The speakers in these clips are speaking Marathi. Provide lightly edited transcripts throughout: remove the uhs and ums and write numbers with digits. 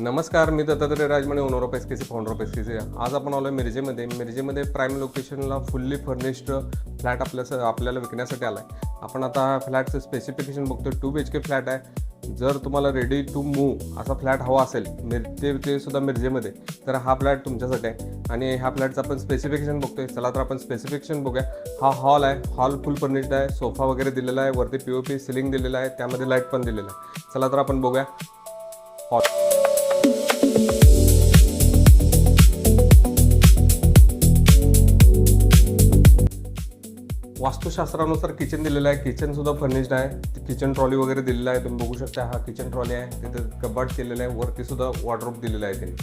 नमस्कार, मी Dattatray Rajmane, owner of SKC, founder of SKC. आज आपण आलो मिरजेमध्ये प्राईम लोकेशनला फुल्ली फर्निश्ड फ्लॅट आपल्याला विकण्यासाठी आला आहे. आपण आता हा फ्लॅटचं स्पेसिफिकेशन बघतो. 2 BHK फ्लॅट आहे. जर तुम्हाला रेडी टू मूव्ह असा फ्लॅट हवा असेल ते सुद्धा मिरजेमध्ये, तर हा फ्लॅट तुमच्यासाठी आहे. आणि ह्या फ्लॅटचं आपण स्पेसिफिकेशन बघतोय. चला तर आपण स्पेसिफिकेशन बघूया. हा हॉल आहे. हॉल फुल फर्निश्ड आहे. सोफा वगैरे दिलेला आहे. वरती POP सिलिंग दिलेला आहे. त्यामध्ये लाईट पण दिलेलं आहे. चला तर आपण बघूया हॉल. वास्तुशास्त्रानुसार किचन दिलेलं आहे. किचन सुद्धा फर्निश्ड आहे. किचन ट्रॉली वगैरे दिलेला आहे. तुम्ही बघू शकता. हा किचन ट्रॉली आहे. तिथे कपाट केलेलं आहे. वरती सुद्धा वॉर्डरोब दिलेला आहे त्यांनी.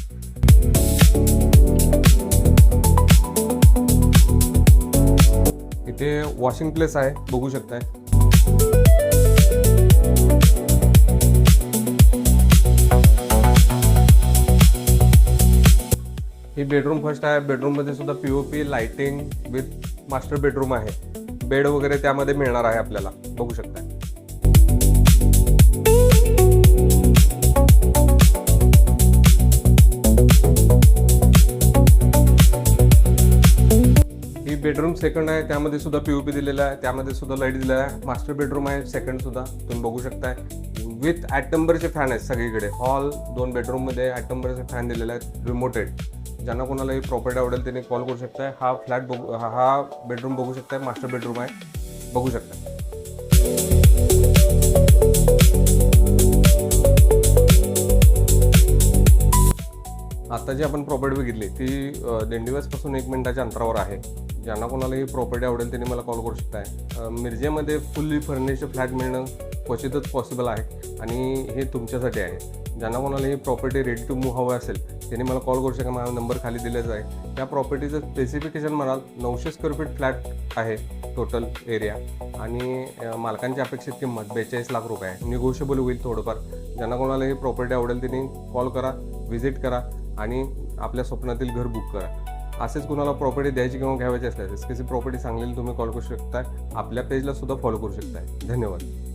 इथे वॉशिंग प्लेस आहे, बघू शकताय. ही बेडरूम फर्स्ट आहे. बेडरूममध्ये सुद्धा POP lighting with master bedroom आहे. बेड वगैरे त्यामध्ये मिळणार आहे आपल्याला, बघू शकता. ही बेडरूम सेकंड आहे. त्यामध्ये सुद्धा POP दिलेला आहे. त्यामध्ये सुद्धा लाईट दिलेला आहे. मास्टर बेडरूम आहे सेकंड सुद्धा, तुम्ही बघू शकताय. विथ 8 नंबरचे फॅन आहेत सगळीकडे. हॉल 2 बेडरूममध्ये 8 नंबरचे फॅन दिलेले आहेत, रिमोटेड. ज्यांना कोणाला ही प्रॉपर्टी आवडेल त्यांनी कॉल करू शकताय. हा फ्लॅट हा बेडरूम बघू शकताय. मास्टर बेडरूम आहे, बघू शकता. आता जी आपण प्रॉपर्टी बघितली ती दिंडीवासपासून 1 मिनिटाच्या अंतरावर आहे. ज्यांना कोणाला ही प्रॉपर्टी आवडेल त्यांनी मला कॉल करू शकताय. मिरजेमध्ये फुल्ली फर्निश्ड फ्लॅट मिळणं क्वचितच पॉसिबल आहे आणि हे तुमच्यासाठी आहे. ज्यांना कोणाला ही प्रॉपर्टी रेडी टू मूव्ह हवं असेल त्यांनी मला कॉल करू शकता. माझा नंबर खाली दिलेला आहे. त्या प्रॉपर्टीचं स्पेसिफिकेशन म्हणाल 900 स्क्वेअर फीट फ्लॅट आहे टोटल एरिया आणि मालकांची अपेक्षित किंमत 42 लाख रुपये आहे. निगोशिएबल होईल थोडंफार. ज्यांना कोणाला ही प्रॉपर्टी आवडेल त्यांनी कॉल करा, व्हिजिट करा आणि आपल्या स्वप्नातील घर बुक करा. असेच कुणाला प्रॉपर्टी द्यायची किंवा घ्यायची असल्यास एसकेसी प्रॉपर्टी सांगलेली तुम्ही कॉल करू शकता. आपल्या पेजला सुद्धा फॉलो करू शकता. धन्यवाद.